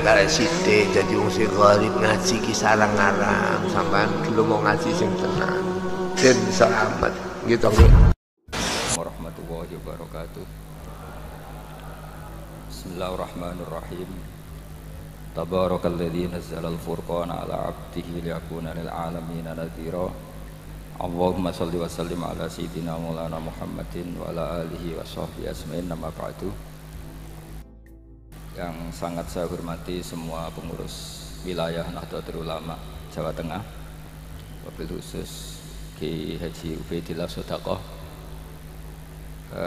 Karek sithik jadi wong sing gharib ngaji ki sarang-arang sampean gelem mau ngaji sing tenan. Den selamat gitu nggih. Warahmatullahi wabarakatuh. Bismillahirrahmanirrahim. Tabarakalladzi nazzala al-furqana ala 'abdihi liyakuna lil 'alamina nadhira. Allahumma shalli wa sallim ala sayyidina Maulana Muhammadin wa ala alihi wa sahbihi ajmain. Nama ba'du. Yang sangat saya hormati semua pengurus wilayah Nahdlatul Ulama Jawa Tengah, wabil khusus Ki Haji Ubaidillah Sodaqoh,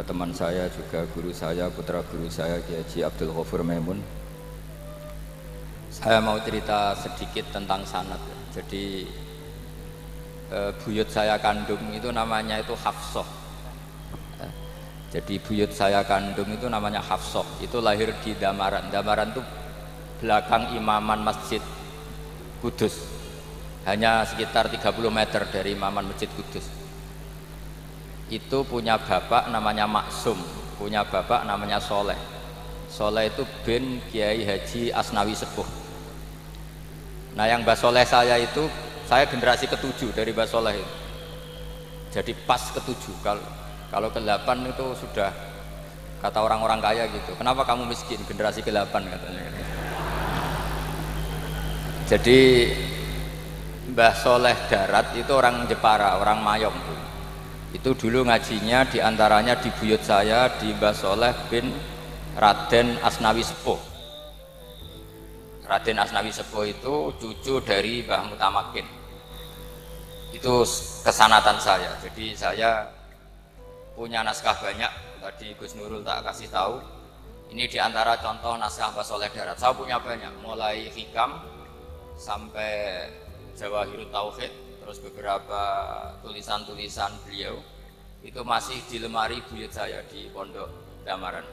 teman saya juga guru saya, putra guru saya Ki Haji Abdul Ghafur Maimun. Saya mau cerita sedikit tentang sanad. Jadi buyut saya kandung itu namanya itu Hafsah. Jadi buyut saya kandung itu namanya Hafsah. Itu lahir di Damaran. Damaran itu belakang imaman Masjid Kudus. Hanya sekitar 30 meter dari imaman Masjid Kudus. Itu punya bapak namanya Maksum, punya bapak namanya Soleh. Soleh itu bin Kiai Haji Asnawi Sepuh. Nah, yang Mbah Soleh saya itu, saya generasi ke-7 dari Mbah Soleh itu. Jadi pas ke-7. Kalau ke-8 itu sudah kata orang-orang kaya gitu. Kenapa kamu miskin? Generasi ke-8 katanya. Jadi Mbah Soleh Darat itu orang Jepara, orang Mayong. Itu dulu ngajinya diantaranya di buyut saya, di Mbah Soleh bin Raden Asnawi Sepuh. Raden Asnawi Sepuh itu cucu dari Mbah Mutamakin. Itu kesanatan saya. Jadi saya punya naskah banyak. Tadi Gus Nurul tak kasih tahu. Ini diantara contoh naskah Mbah Soleh Darat. Saya punya banyak, mulai Hikam sampai Jawahirut Tauhid, terus beberapa tulisan-tulisan beliau itu masih di lemari buyut saya di Pondok Damaran.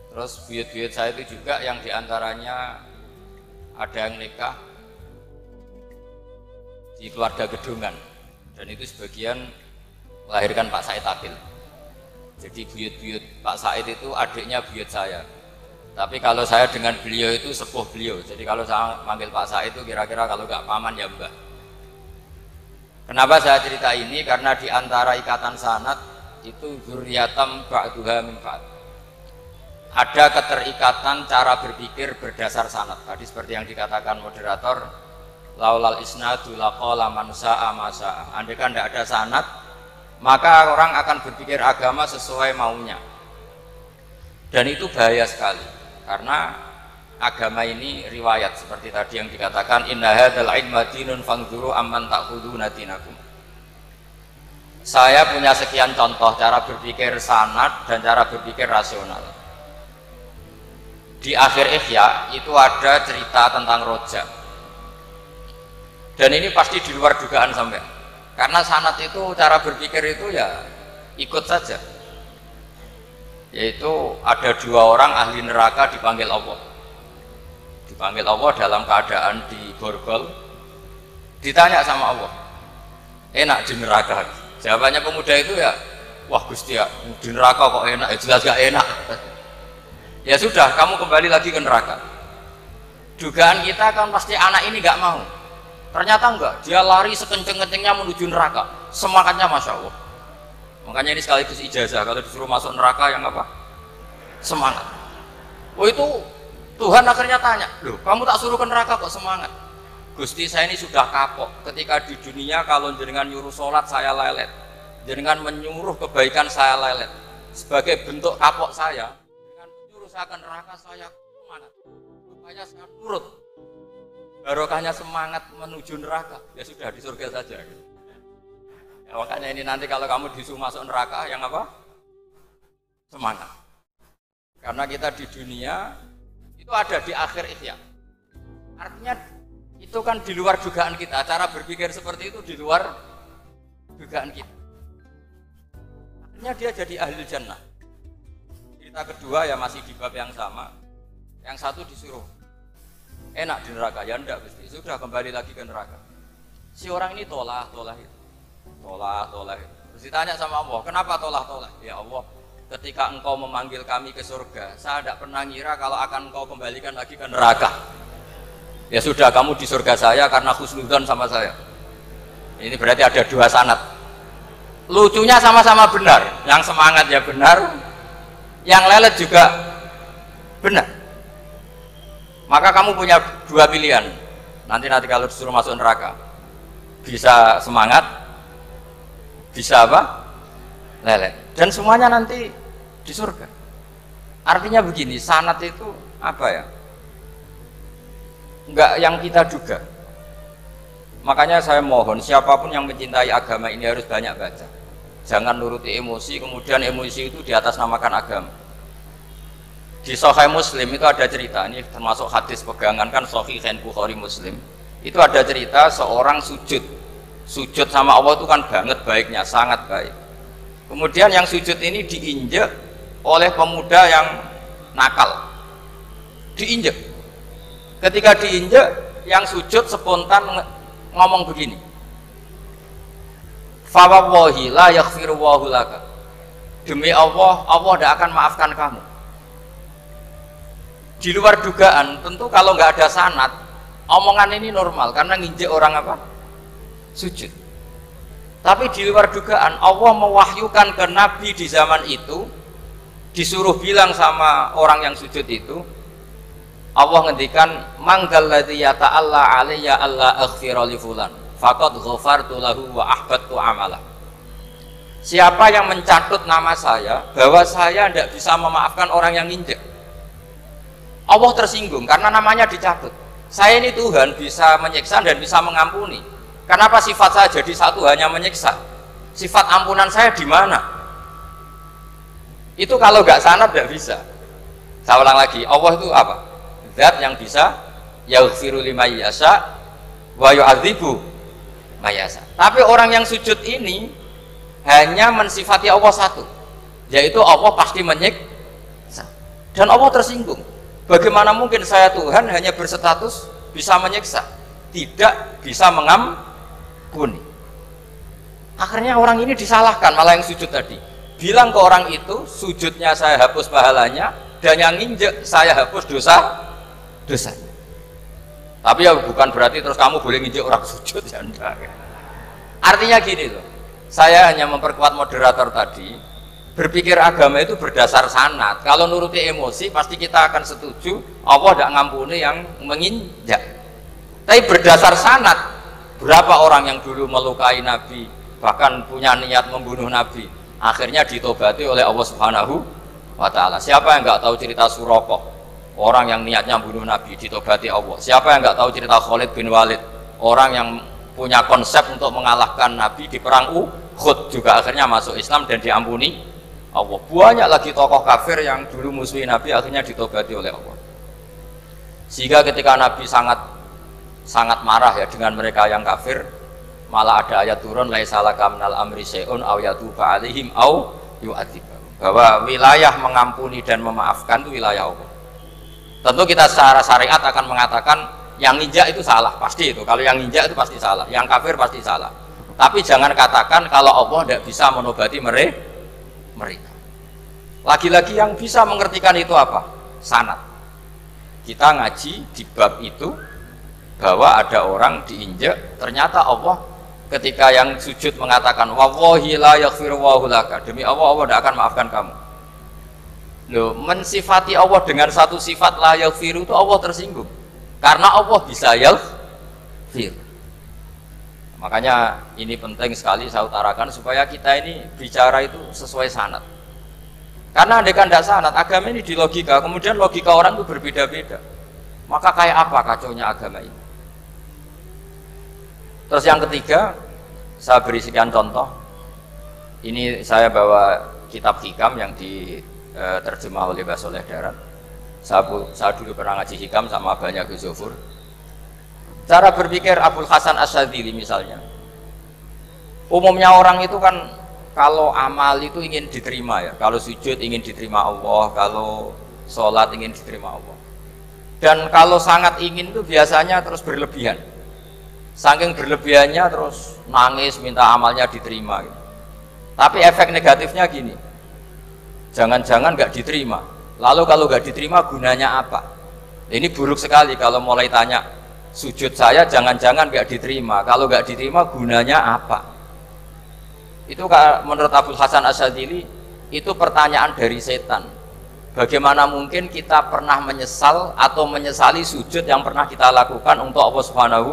Terus buyut-buyut saya itu juga yang diantaranya ada yang nikah di keluarga Gedungan, dan itu sebagian melahirkan Pak Said Akil. Jadi buyut-buyut Pak Said itu adiknya buyut saya. Tapi kalau saya dengan beliau itu sepuh beliau. Jadi kalau saya manggil Pak Said itu kira-kira kalau nggak paman ya mbah. Kenapa saya cerita ini? Karena di antara ikatan sanad itu dzurriyatam ba'duha min ba'd. Ada keterikatan cara berpikir berdasar sanad. Tadi seperti yang dikatakan moderator, laulal isnadu laqala man sa'a ma sa'a. Andai kan tidak ada sanad, maka orang akan berpikir agama sesuai maunya. Dan itu bahaya sekali, karena agama ini riwayat seperti tadi yang dikatakan inna hadzal ilma dinun fanzuru amman ta'khuduna dinakum. Saya punya sekian contoh cara berpikir sanad dan cara berpikir rasional. Di akhir Ihya itu ada cerita tentang Roja. Dan ini pasti di luar dugaan sampai. Karena sanad itu cara berpikir itu ya ikut saja. Yaitu ada 2 orang ahli neraka dipanggil Allah. Dipanggil Allah dalam keadaan di borgol. Ditanya sama Allah, enak di neraka? Jawabannya pemuda itu ya, wah Gusti ya, di neraka kok enak? Ya jelas gak enak. Ya sudah, kamu kembali lagi ke neraka. Dugaan kita kan pasti anak ini gak mau. Ternyata enggak, dia lari sekenceng-kencengnya menuju neraka. Semangatnya Masya Allah. Makanya ini sekaligus ijazah, kalau disuruh masuk neraka yang apa? Semangat. Oh itu Tuhan akhirnya tanya, loh kamu tak suruh ke neraka kok semangat? Gusti saya ini sudah kapok, ketika di dunia kalau jenengan nyuruh sholat saya lelet, jenengan menyuruh kebaikan saya lelet. Sebagai bentuk kapok saya, dengan menyuruh saya ke neraka saya semangat, supaya saya nurut. Barokahnya semangat menuju neraka, ya sudah di surga saja. Ya, makanya ini nanti kalau kamu disuruh masuk neraka yang apa? Semangat. Karena kita di dunia itu ada di akhir Ihya. Artinya itu kan di luar dugaan kita. Cara berpikir seperti itu di luar dugaan kita. Akhirnya dia jadi ahli jannah. Cerita kedua ya masih di bab yang sama. Yang satu disuruh enak di neraka, ya enggak Gusti, sudah kembali lagi ke neraka. Si orang ini tolak. Terus ditanya sama Allah, kenapa tolak? Ya Allah, ketika engkau memanggil kami ke surga, saya tidak pernah ngira kalau akan engkau kembalikan lagi ke neraka. Ya sudah, kamu di surga saya karena husnudzon sama saya. Ini berarti ada dua sanad. Lucunya sama-sama benar, yang semangat ya benar, yang lelet juga benar. Maka kamu punya dua pilihan. Nanti kalau disuruh masuk neraka, bisa semangat, bisa apa? Lelet. Dan semuanya nanti di surga. Artinya begini, sanad itu apa ya? Enggak yang kita duga. Makanya saya mohon siapapun yang mencintai agama ini harus banyak baca. Jangan nuruti emosi, kemudian emosi itu di atas namakan agama. Di Sahih Muslim itu ada cerita, ini termasuk hadis pegangan kan Sahih Bukhari Muslim. Itu ada cerita seorang sujud sama Allah itu kan banget baiknya, sangat baik. Kemudian yang sujud ini diinjek oleh pemuda yang nakal, diinjek. Ketika diinjek, yang sujud spontan ngomong begini, fa wallahi la yaghfiru Allahu laka, demi Allah, Allah tidak akan maafkan kamu. Di luar dugaan, tentu kalau nggak ada sanad, omongan ini normal karena nginjek orang apa? Sujud. Tapi di luar dugaan, Allah mewahyukan ke Nabi di zaman itu, disuruh bilang sama orang yang sujud itu, Allah ngendikan, manggalladzi yata'alla alayya alla aghfira li fulan faqad ghafartu lahu wa ahbattu amalah. Siapa yang mencatut nama saya bahwa saya tidak bisa memaafkan orang yang nginjek, Allah tersinggung karena namanya dicatut. Saya ini Tuhan bisa menyiksa dan bisa mengampuni. Kenapa sifat saya jadi satu hanya menyiksa? Sifat ampunan saya di mana? Itu kalau nggak sanad nggak bisa. Saya ulang lagi, Allah itu apa? Zat yang bisa yaghfiru liman yasha wa yu'adzibu man yasha. Tapi orang yang sujud ini hanya mensifati Allah satu, yaitu Allah pasti menyiksa. Dan Allah tersinggung. Bagaimana mungkin saya Tuhan hanya berstatus bisa menyiksa, tidak bisa mengampuni? Akhirnya orang ini disalahkan, malah yang sujud tadi bilang ke orang itu, sujudnya saya hapus pahalanya, dan yang nginjek saya hapus dosanya. Tapi ya bukan berarti terus kamu boleh nginjek orang sujud, ya enggak. Artinya gini loh, saya hanya memperkuat moderator tadi, berpikir agama itu berdasar sanad. Kalau nuruti emosi pasti kita akan setuju Allah tidak ngampuni yang menginjak. Tapi berdasar sanad, berapa orang yang dulu melukai Nabi, bahkan punya niat membunuh Nabi, akhirnya ditobati oleh Allah Subhanahu wa Ta'ala. Siapa yang nggak tahu cerita Suraqah, orang yang niatnya membunuh Nabi, ditobati Allah. Siapa yang nggak tahu cerita Khalid bin Walid, orang yang punya konsep untuk mengalahkan Nabi di perang Uhud, juga akhirnya masuk Islam dan diampuni Allah. Banyak lagi tokoh kafir yang dulu musuhi Nabi akhirnya ditobati oleh Allah. Sehingga ketika Nabi sangat marah ya dengan mereka yang kafir, malah ada ayat turun, laisa laka minal amri syai'un aw yatuba alaihim aw yu'adzibahum, bahwa wilayah mengampuni dan memaafkan itu wilayah Allah. Tentu kita secara syariat akan mengatakan yang nginjak itu salah, pasti itu. Kalau yang nginjak itu pasti salah, yang kafir pasti salah. Tapi jangan katakan kalau Allah tidak bisa menobati mereka. Lagi-lagi yang bisa mengertikan itu apa? Sanad. Kita ngaji di bab itu bahwa ada orang diinjak, ternyata Allah ketika yang sujud mengatakan wallahi la yaghfiru Allahu laka, demi Allah, Allah tidak akan maafkan kamu. Loh, mensifati Allah dengan satu sifat la yaghfiru itu Allah tersinggung karena Allah bisa yaghfir. Makanya ini penting sekali saya utarakan supaya kita ini bicara itu sesuai sanad. Karena andai kan tidak sanad, agama ini di logika, kemudian logika orang itu berbeda-beda. Maka kayak apa kacaunya agama ini? Terus yang ketiga, saya beri sekian contoh. Ini saya bawa kitab Hikam yang diterjemah oleh Mbah Soleh Darat. Saya dulu pernah ngaji Hikam sama Abahnya Gus Zofur. Cara berpikir Abul Hasan Asyadzili misalnya, umumnya orang itu kan kalau amal itu ingin diterima ya, kalau sujud ingin diterima Allah, kalau sholat ingin diterima Allah, dan kalau sangat ingin itu biasanya terus berlebihan, saking berlebihannya terus nangis minta amalnya diterima gitu. Tapi efek negatifnya gini, Jangan-jangan nggak diterima. Lalu kalau nggak diterima gunanya apa? Ini buruk sekali kalau mulai tanya sujud saya jangan-jangan nggak diterima. Kalau nggak diterima gunanya apa? Itu menurut Abul Hasan Asyadzili itu pertanyaan dari setan. Bagaimana mungkin kita pernah menyesal atau menyesali sujud yang pernah kita lakukan untuk Allah Subhanahu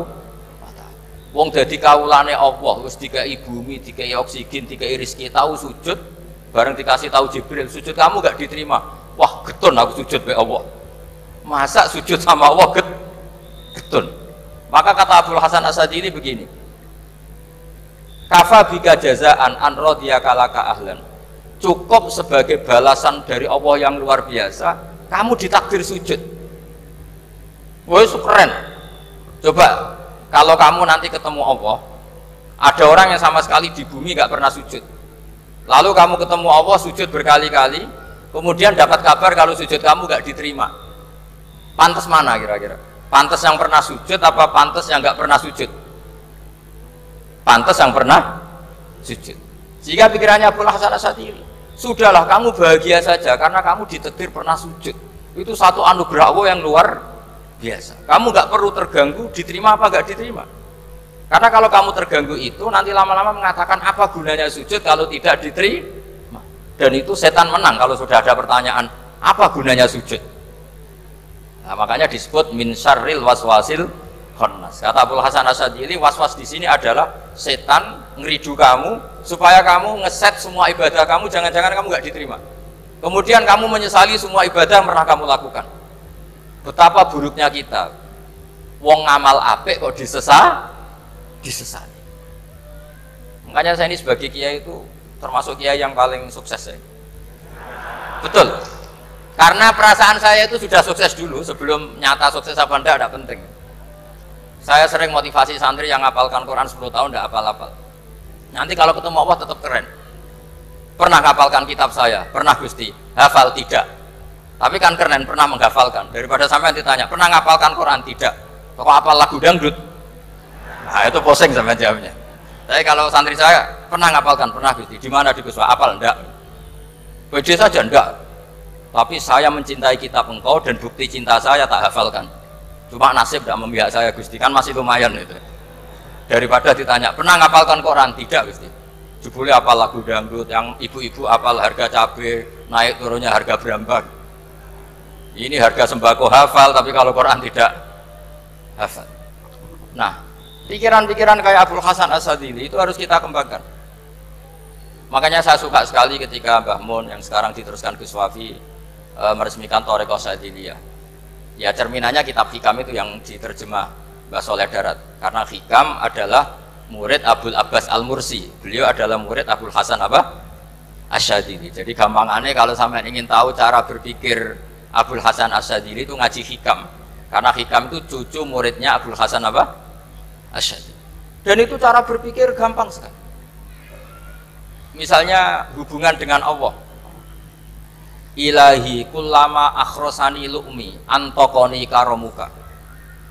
wa ta'ala. Wong dadi kawulane Allah, wis dikai bumi, dikai oksigen, dikai rezeki, tahu sujud, bareng dikasih tahu Jibril, sujud kamu gak diterima. Wah, getun aku sujud be Allah. Masa sujud sama Allah getun. Maka kata Abul Hasan Asyadzili begini. Kafa bika jazaan an radiyaka laka ahlan. Cukup sebagai balasan dari Allah yang luar biasa, kamu ditakdir sujud. Woi, keren. Coba kalau kamu nanti ketemu Allah, ada orang yang sama sekali di bumi gak pernah sujud. Lalu kamu ketemu Allah sujud berkali-kali, kemudian dapat kabar kalau sujud kamu gak diterima. Pantas mana kira-kira? Pantas yang pernah sujud apa pantas yang gak pernah sujud? Pantas yang pernah sujud. Jika pikirannya Abul Hasan Asyadzili, sudahlah kamu bahagia saja karena kamu ditakdir pernah sujud. Itu satu anugerah Allah yang luar biasa. Kamu nggak perlu terganggu diterima apa nggak diterima. Karena kalau kamu terganggu itu nanti lama-lama mengatakan apa gunanya sujud kalau tidak diterima. Dan itu setan menang kalau sudah ada pertanyaan apa gunanya sujud. Nah, makanya disebut min syarril waswasil khannas. Kata Abul Hasan Asyadzili, waswas di sini adalah setan ngeridu kamu supaya kamu ngeset semua ibadah kamu, jangan-jangan kamu nggak diterima. Kemudian kamu menyesali semua ibadah yang pernah kamu lakukan. Betapa buruknya kita. Wong ngamal apik kok disesali. Makanya saya ini sebagai kiai itu termasuk kiai yang paling sukses ya. Betul. Karena perasaan saya itu sudah sukses dulu sebelum nyata sukses apa enggak ada penting. Saya sering motivasi santri yang ngapalkan Quran 10 tahun tidak hafal-hafal. Nanti kalau ketemu Allah tetap keren. Pernah ngapalkan kitab saya? Pernah Gusti. Hafal tidak. Tapi kan keren pernah menghafalkan. Daripada sampai ditanya, pernah ngapalkan Quran? Tidak. Kok hafal lagu dangdut? Nah itu posing sama jawabnya. Tapi kalau santri saya pernah ngapalkan? Pernah Gusti. Di mana di Gus? Hafal enggak? Pede saja enggak. Tapi saya mencintai kitab engkau dan bukti cinta saya tak hafalkan. Cuma nasib tidak memihak saya Gusti, kan masih lumayan itu. Daripada ditanya, pernah ngapalkan Quran? Tidak Gusti. Jebule apal lagu dangdut, yang ibu-ibu apal harga cabai, naik turunnya harga berambang. Ini harga sembako hafal, tapi kalau Quran tidak hafal. Nah, pikiran-pikiran kayak Abul Hasan Asyadzili itu harus kita kembangkan. Makanya saya suka sekali ketika Mbah Mun yang sekarang diteruskan Gus Wafi meresmikan Thariqah Syadziliyah. Ya cerminannya kitab Hikam itu yang diterjemah Mbah Soleh Darat, karena Hikam adalah murid Abul Abbas Al-Mursi, beliau adalah murid Abul Hasan Asyadzili. Jadi gampangannya kalau sampai ingin tahu cara berpikir Abul Hasan Asyadzili itu ngaji Hikam, karena Hikam itu cucu muridnya Abul Hasan Asyadzili. Dan itu cara berpikir gampang sekali. Misalnya hubungan dengan Allah. Ilahi kullama akhrosani lu'mi antokoni karomuka.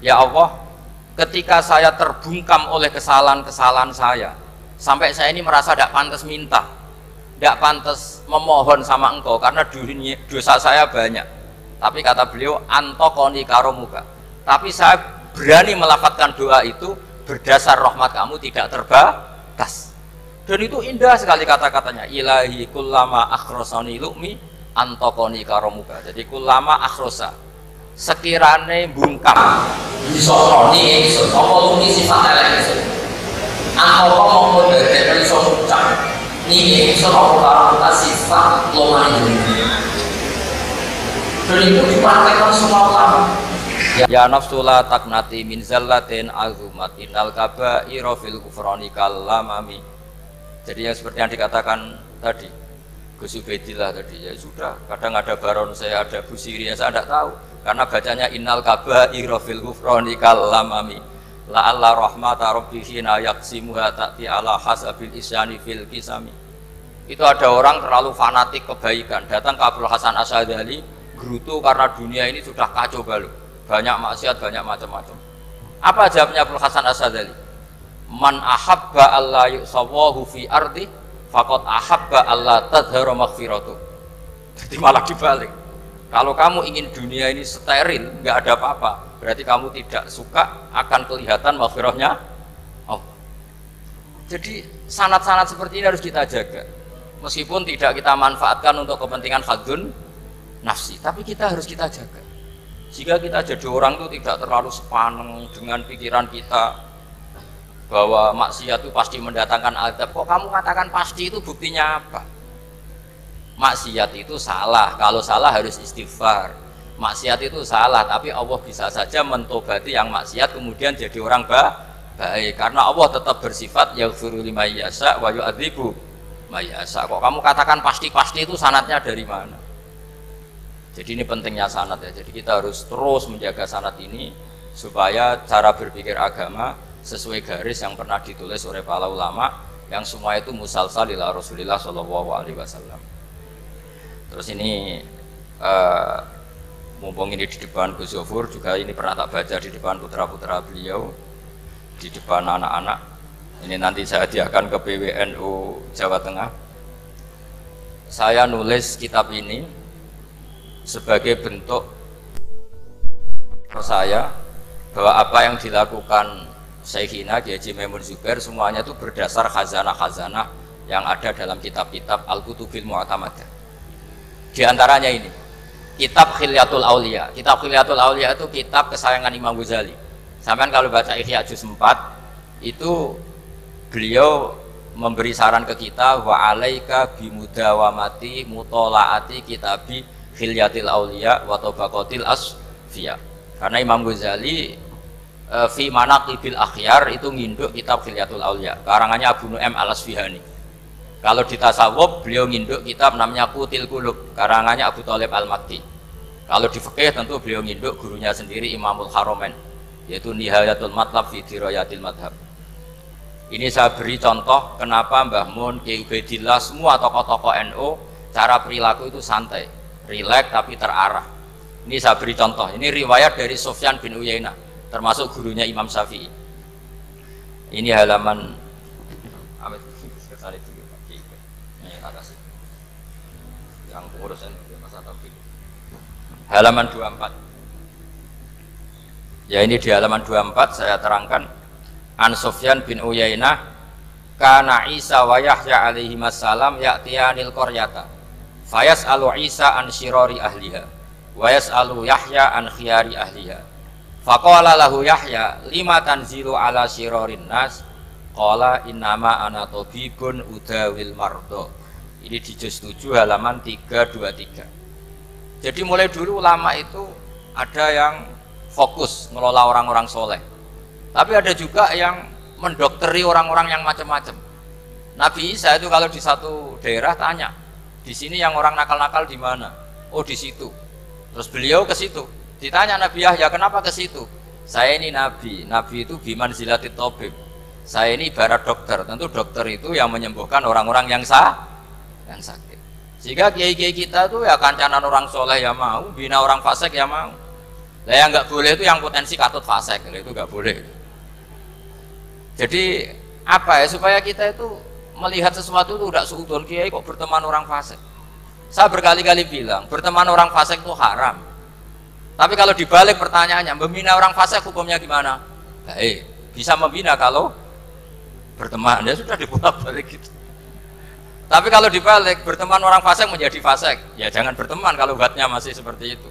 Ya Allah, ketika saya terbungkam oleh kesalahan-kesalahan saya, sampai saya ini merasa tidak pantas minta, tidak pantas memohon sama engkau karena dosa saya banyak. Tapi kata beliau antokoni karomuka. Tapi saya berani melafadzkan doa itu berdasar rahmat kamu tidak terbatas. Dan itu indah sekali kata-katanya. Ilahi kullama akhrosani lu'mi antokoni karomuka. Jadi kulama akhrosa sekirane bungkam disosoni ingsun apa lumi sifat elek ingsun antoko mongko dadekno iso ngucap niki ingsun apa karomuka sifat lomane dunia. Dan itu dipraktekkan semua ulama. Ya nafsula taknati min zallatin azumat innal kaba'ira fil kufrani kalamami. Jadi yang seperti yang dikatakan tadi Gus Ubaidillah tadi, ya sudah, kadang ada baron saya, ada busiri, saya tidak tahu karena bacanya innal kaba'ira fil ghufrani kalamami la'alla rahmata rabbihina yaqsimuha ta'ti ala hasabil isyani fil kisami. Itu ada orang terlalu fanatik kebaikan datang ke Abul Hasan Asyadzili gerutu karena dunia ini sudah kacau balau, banyak maksiat, banyak macam-macam. Apa jawabnya Abul Hasan Asyadzili? Man ahabba alla yusawahu fi ardi faqad ahabba Allah tadhara maghfiratuh. Jadi malah dibalik. Kalau kamu ingin dunia ini steril, nggak ada apa-apa, berarti kamu tidak suka akan kelihatan maghfirahnya. Oh. Jadi sanad-sanad seperti ini harus kita jaga. Meskipun tidak kita manfaatkan untuk kepentingan hadun nafsi, tapi kita harus kita jaga. Jika kita jadi orang itu tidak terlalu sepaneng dengan pikiran kita bahwa maksiat itu pasti mendatangkan azab. Kok kamu katakan pasti, itu buktinya apa? Maksiat itu salah, kalau salah harus istighfar. Maksiat itu salah, tapi Allah bisa saja mentobati yang maksiat kemudian jadi orang baik, karena Allah tetap bersifat yaghfiru liman yasha wa yu'adzibu may yasha. Kok kamu katakan pasti-pasti, itu sanadnya dari mana? Jadi ini pentingnya sanad ya. Jadi kita harus terus menjaga sanad ini supaya cara berpikir agama sesuai garis yang pernah ditulis oleh para ulama, yang semua itu musalsal ila Rasulillah sallallahu alaihi wasallam. Terus ini mumpung ini di depan Gus Zofur, juga ini pernah tak baca di depan putra-putra beliau, di depan anak-anak. Ini nanti saya hadiahkan ke PWNU Jawa Tengah. Saya nulis kitab ini sebagai bentuk saya bahwa apa yang dilakukan Syekhina Kiai Haji Maimun Zubair semuanya itu berdasar khazanah-khazanah yang ada dalam kitab-kitab Al-Kutubil Mu'tamadah. Di antaranya ini kitab Khilyatul Aulia. Kitab Khilyatul Aulia itu kitab kesayangan Imam Ghazali. Sampai kalau baca Ihya juz 4 itu beliau memberi saran ke kita, wa alaika bimudawamati mutolaati kitabi Khilyatil Aulia wa tabaqatil asfiya. Karena Imam Ghazali fi manaqibil akhyar itu nginduk kitab Khilyatul Aulia karangannya Abu Nu'aim al-Asfihani. Kalau di tasawuf beliau nginduk kitab namanya Qutil Qulub karangannya Abu Thalib al-Makki. Kalau di fikih tentu beliau nginduk gurunya sendiri Imamul Haramain, yaitu Nihayatul Matlab fi Dirayatil Madhab. Ini saya beri contoh kenapa Mbah Mun, Kiai Ubaidillah, semua tokoh-tokoh NU cara perilaku itu santai, rileks tapi terarah. Ini saya beri contoh. Ini riwayat dari Sufyan bin Uyainah, termasuk gurunya Imam Syafi'i. Ini halaman yang pengurusan masa taufik, halaman 24. Ya, ini di halaman 24 saya terangkan An Sufyan bin Uyainah kana Isa wa Yahya alaihi wassalam ya'tiyanil qaryata fayas'alu Isa an syirari ahliha wa yas'alu Yahya an khiyari ahliha faqala lahu Yahya lima tanzilu ala syirarin nas qala innama ana tabibun udawil mardo. Ini di juz 7 halaman 323. Jadi mulai dulu ulama itu ada yang fokus ngelola orang-orang soleh, tapi ada juga yang mendokteri orang-orang yang macam-macam. Nabi Isa itu kalau di satu daerah tanya, di sini yang orang nakal-nakal di mana? Oh di situ. Terus beliau ke situ. Ditanya Nabi Yahya, kenapa ke situ? Saya ini nabi. Nabi itu biman zilatit tabib. Saya ini ibarat dokter. Tentu dokter itu yang menyembuhkan orang-orang yang sakit. Sehingga kiai-kiai kita tuh ya kancanan orang soleh ya mau, bina orang fasik ya mau. Lah yang nggak boleh itu yang potensi katut fasik, itu nggak boleh. Jadi apa ya, supaya kita itu melihat sesuatu itu tidak seudon kiai kok berteman orang fasik. Saya berkali-kali bilang berteman orang fasik itu haram. Tapi kalau dibalik pertanyaannya, membina orang fasik hukumnya gimana? Baik, bisa membina kalau berteman, ya sudah dibolak-balik gitu. Tapi kalau dibalik berteman orang fasik menjadi fasik, ya jangan berteman kalau buatnya masih seperti itu.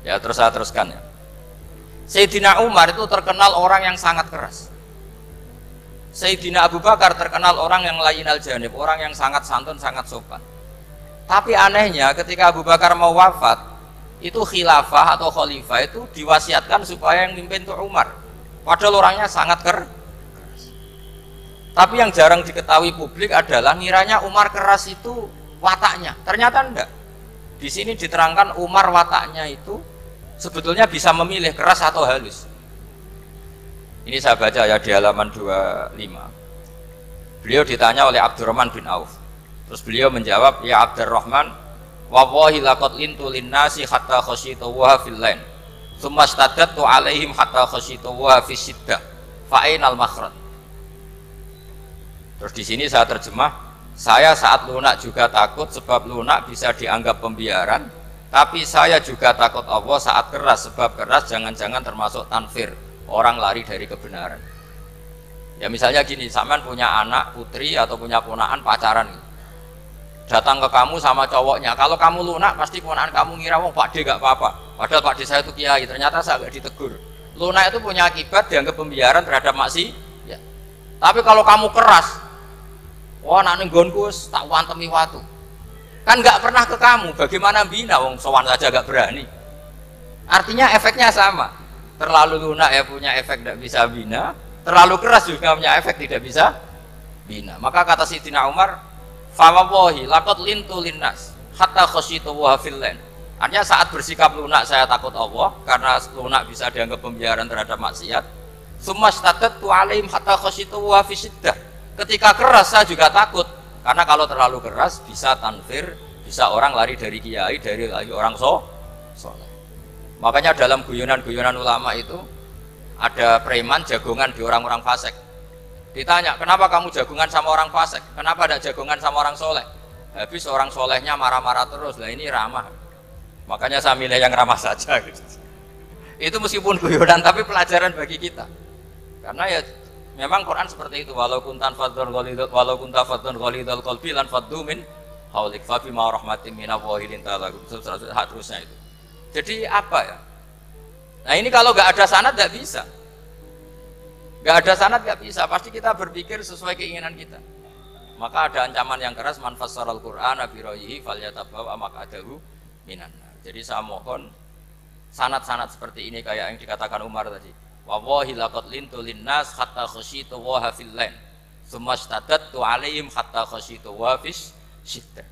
Ya terus saya teruskan ya. Sayyidina Umar itu terkenal orang yang sangat keras. Sayyidina Abu Bakar terkenal orang yang layyinal janib, orang yang sangat santun, sangat sopan. Tapi anehnya ketika Abu Bakar mau wafat, itu khilafah atau khalifah itu diwasiatkan supaya yang mimpin itu Umar. Padahal orangnya sangat keras. Tapi yang jarang diketahui publik adalah ngiranya Umar keras itu wataknya. Ternyata enggak. Di sini diterangkan Umar wataknya itu sebetulnya bisa memilih keras atau halus. Ini saya baca ya di halaman 25. Beliau ditanya oleh Abdurrahman bin Auf. Terus beliau menjawab, ya Abdurrahman, wallahi laqad lintu linnasi hatta khasyitu wa fil lain. Tsumma staddattu alaihim hatta khasyitu wa fi siddah. Fa ainal makhraj. Terus di sini saya terjemah, Saya saat lunak juga takut sebab lunak bisa dianggap pembiaran, tapi saya juga takut Allah saat keras sebab keras jangan-jangan termasuk tanfir, orang lari dari kebenaran. Ya misalnya gini, sampean punya anak putri atau punya ponakan pacaran, datang ke kamu sama cowoknya, kalau kamu lunak pasti ponakan kamu ngira wong Pak D gak apa-apa, padahal Pak D saya itu kiai, ternyata saya gak ditegur. Lunak itu punya akibat dianggap pembiaran terhadap maksiat. Ya. Tapi kalau kamu keras, wah nak nenggonku tak wantemi watu, kan nggak pernah ke kamu, bagaimana bina wong sowan saja gak berani. Artinya efeknya sama, terlalu lunak ya punya efek tidak bisa bina, terlalu keras juga punya efek tidak bisa bina. Maka kata Sayyidina Umar, fawallahi laqad lintu linnas hatta khasyitu wa fillan. Artinya saat bersikap lunak saya takut Allah karena lunak bisa dianggap pembiaran terhadap maksiat. Sumastadatu alaihim hatta khasyitu wa fisiddah. Ketika keras saya juga takut, karena kalau terlalu keras bisa tanfir, bisa orang lari dari kiai, dari orang soleh. Makanya dalam guyonan-guyonan ulama itu ada preman jagongan di orang-orang fasik. Ditanya, kenapa kamu jagongan sama orang fasik? Kenapa tidak jagongan sama orang soleh? Habis orang solehnya marah-marah terus, lah ini ramah. Makanya saya milih yang ramah saja. Gitu. Itu meskipun guyonan, tapi pelajaran bagi kita. Karena ya memang Quran seperti itu, walau kunta fadzan ghalidhal qalbi lan faddu min haulik fa bima rahmatin minallahi linta lahum, terusnya itu. Jadi apa ya? Nah ini kalau nggak ada sanad nggak bisa, nggak ada sanad nggak bisa. Pasti kita berpikir sesuai keinginan kita. Maka ada ancaman yang keras, man fassaral Qur'ana bi ra'yihi falyatabawwa maq'adahu minan nar. Jadi saya mohon sanad-sanad seperti ini kayak yang dikatakan Umar tadi. Wallahi laqad lintu linnas hatta khasyitu wa fillan tsumma istadadtu alaihim hatta khasyitu wa fis syiddah.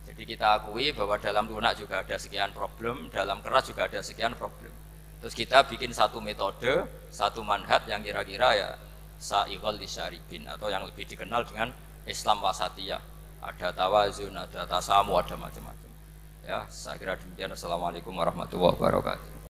Jadi kita akui bahwa dalam lunak juga ada sekian problem, dalam keras juga ada sekian problem. Terus kita bikin satu metode, satu manhaj yang kira-kira ya sa'iqal lisyaribin, atau yang lebih dikenal dengan Islam wasatiyah. Ada tawazun, ada tasamu, ada macam-macam. Ya, saya kira demikian. Assalamualaikum warahmatullahi wabarakatuh.